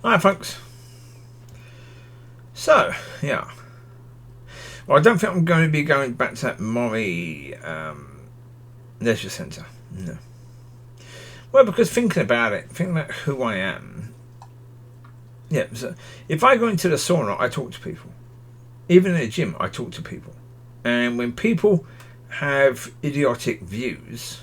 Hi, folks. So, yeah. Well, I don't think I'm going to be going back to that Murray leisure centre. No. Well, because thinking about who I am. Yeah, so if I go into the sauna, I talk to people. Even in the gym, I talk to people. And when people have idiotic views,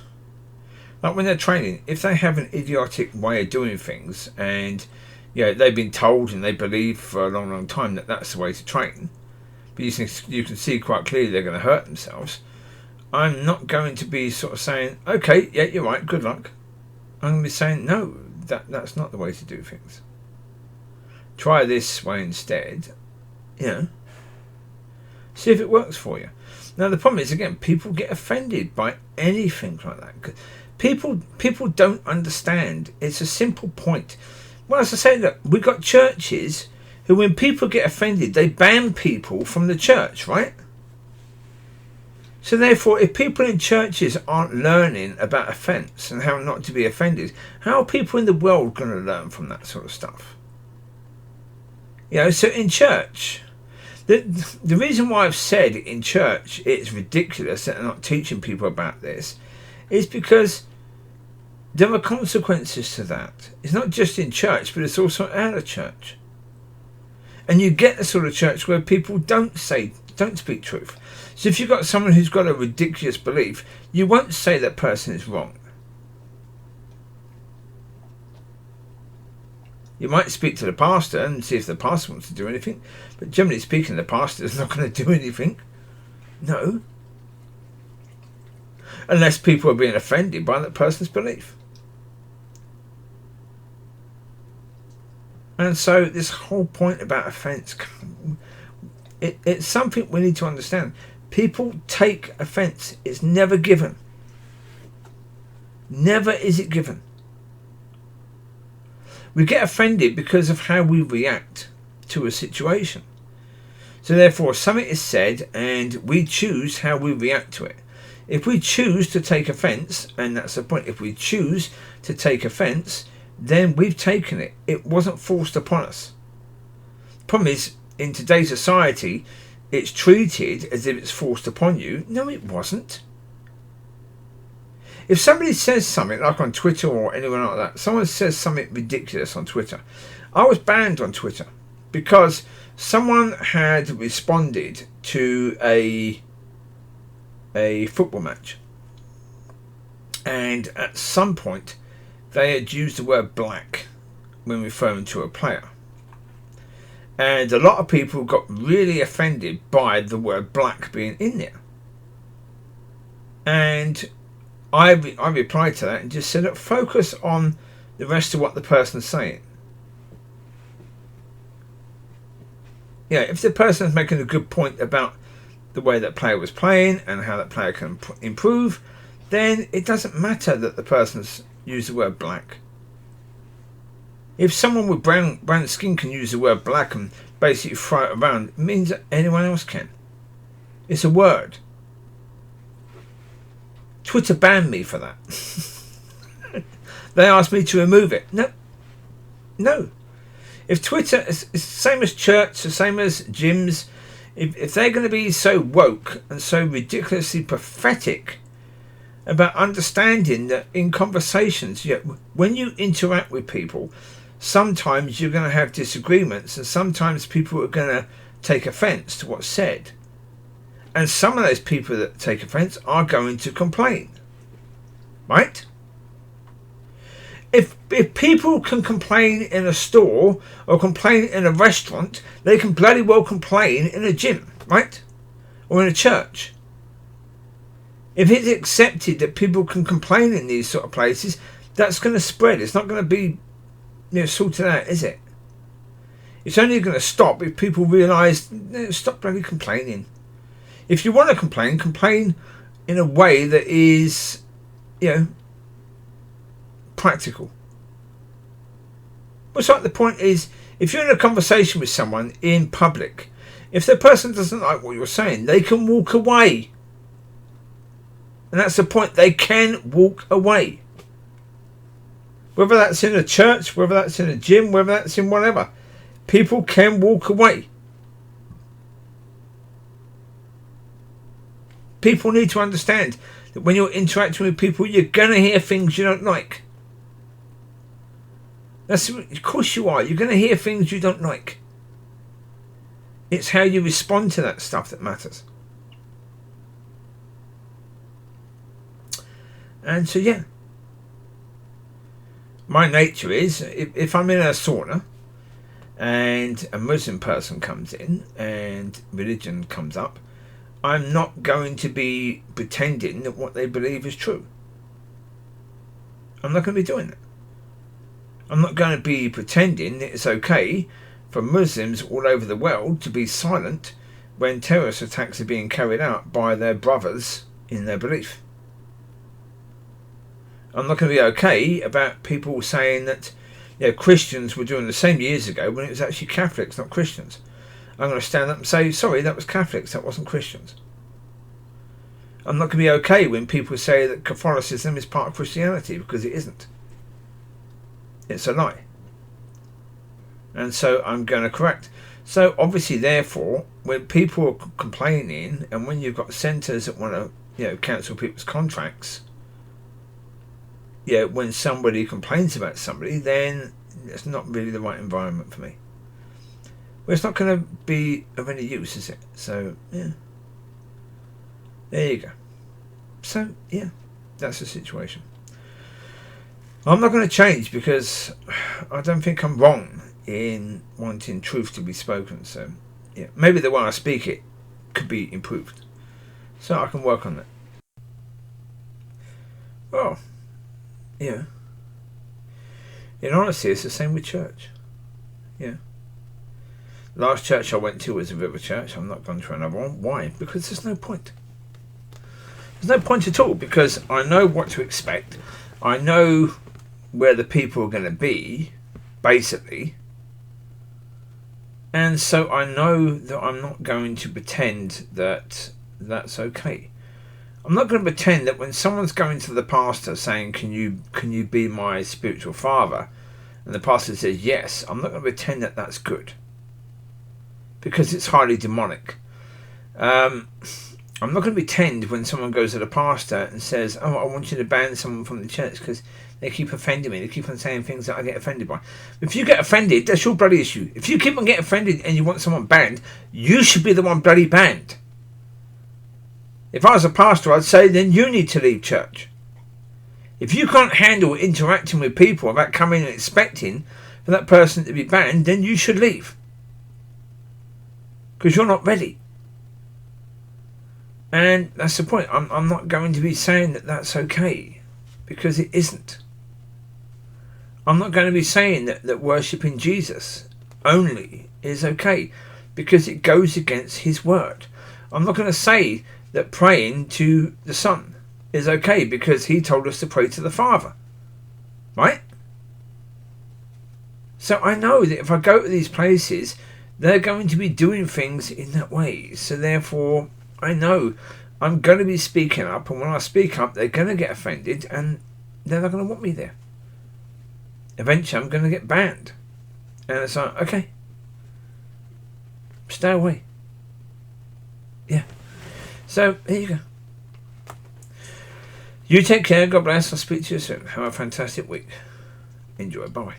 like when they're training, if they have an idiotic way of doing things and they've been told and they believe for a long, long time that that's the way to train, but you can see quite clearly they're going to hurt themselves, I'm not going to be sort of saying, okay, yeah, you're right, good luck. I'm going to be saying, no, that's not the way to do things. Try this way instead. See if it works for you. Now, the problem is, again, people get offended by anything like that. People don't understand. It's a simple point. Well, as I say, look, we've got churches who, when people get offended, they ban people from the church, right? So therefore, if people in churches aren't learning about offence and how not to be offended, how are people in the world going to learn from that sort of stuff? So in church, the reason why I've said in church it's ridiculous that they're not teaching people about this is because there are consequences to that. It's not just in church, but it's also out of church. And you get the sort of church where people don't speak truth. So if you've got someone who's got a ridiculous belief, you won't say that person is wrong. You might speak to the pastor and see if the pastor wants to do anything, but generally speaking, the pastor is not going to do anything. No. Unless people are being offended by that person's belief. And so this whole point about offence, it's something we need to understand. People take offence. It's never given. Never is it given. We get offended because of how we react to a situation. So therefore, something is said and we choose how we react to it. If we choose to take offence, and that's the point, if we choose to take offence, then we've taken it. It wasn't forced upon us. The problem is, in today's society, it's treated as if it's forced upon you. No, it wasn't. If somebody says something, like on Twitter or anyone like that, someone says something ridiculous on Twitter. I was banned on Twitter because someone had responded to a football match. And at some point, they had used the word black when referring to a player. And a lot of people got really offended by the word black being in there. And I replied to that and just said, look, focus on the rest of what the person's saying. If the person's making a good point about the way that player was playing and how that player can improve, then it doesn't matter that the person's used the word black. If someone with brown skin can use the word black and basically throw it around, it means that anyone else can. It's a word. Twitter banned me for that. They asked me to remove it. No. If Twitter is the same as church, the same as gyms, if they're going to be so woke and so ridiculously pathetic about understanding that in conversations, when you interact with people, sometimes you're going to have disagreements and sometimes people are going to take offence to what's said. And some of those people that take offence are going to complain. Right? If people can complain in a store or complain in a restaurant, they can bloody well complain in a gym, right? Or in a church. If it's accepted that people can complain in these sort of places, that's going to spread. It's not going to be sorted out, is it? It's only going to stop if people realise, stop bloody complaining. If you want to complain in a way that is, practical. What's like the point is, if you're in a conversation with someone in public, if the person doesn't like what you're saying, they can walk away. And that's the point, they can walk away. Whether that's in a church, whether that's in a gym, whether that's in whatever. People can walk away. People need to understand that when you're interacting with people, you're going to hear things you don't like. Of course you are. You're going to hear things you don't like. It's how you respond to that stuff that matters. And so, yeah. My nature is, if I'm in a sauna and a Muslim person comes in and religion comes up, I'm not going to be pretending that what they believe is true. I'm not going to be doing it. I'm not going to be pretending that it's okay for Muslims all over the world to be silent when terrorist attacks are being carried out by their brothers in their belief. I'm not going to be okay about people saying that Christians were doing the same years ago when it was actually Catholics, not Christians. I'm going to stand up and say, sorry, that was Catholics, that wasn't Christians. I'm not going to be okay when people say that Catholicism is part of Christianity, because it isn't. It's a lie. And so I'm going to correct. So obviously, therefore, when people are complaining and when you've got centres that want to cancel people's contracts, when somebody complains about somebody, then it's not really the right environment for me. Well, it's not going to be of any use, is it? So, yeah. There you go. So, yeah, that's the situation. I'm not going to change because I don't think I'm wrong in wanting truth to be spoken. So, yeah, maybe the way I speak it could be improved. So I can work on that. Well, yeah. In honesty, it's the same with church. Yeah. Last church I went to was a river church. I'm not going to another one. Why? Because there's no point. There's no point at all, because I know what to expect. I know where the people are going to be, basically. And so I know that I'm not going to pretend that that's okay. I'm not going to pretend that when someone's going to the pastor saying, can you be my spiritual father? And the pastor says yes, I'm not going to pretend that that's good. Because it's highly demonic. I'm not going to pretend when someone goes to the pastor and says, oh, I want you to ban someone from the church because they keep offending me. They keep on saying things that I get offended by. If you get offended, that's your bloody issue. If you keep on getting offended and you want someone banned, you should be the one bloody banned. If I was a pastor, I'd say, then you need to leave church. If you can't handle interacting with people without coming and expecting for that person to be banned, then you should leave. Because you're not ready. And that's the point. I'm not going to be saying that that's okay, because it isn't. I'm not going to be saying that worshipping Jesus only is okay, because it goes against his word. I'm not going to say that praying to the Son is okay, because he told us to pray to the Father. Right? So I know that if I go to these places, they're going to be doing things in that way. So therefore, I know I'm going to be speaking up, and when I speak up, they're going to get offended, and they're not going to want me there. Eventually, I'm going to get banned. And it's like, okay, stay away. Yeah. So, here you go. You take care. God bless. I'll speak to you soon. Have a fantastic week. Enjoy. Bye.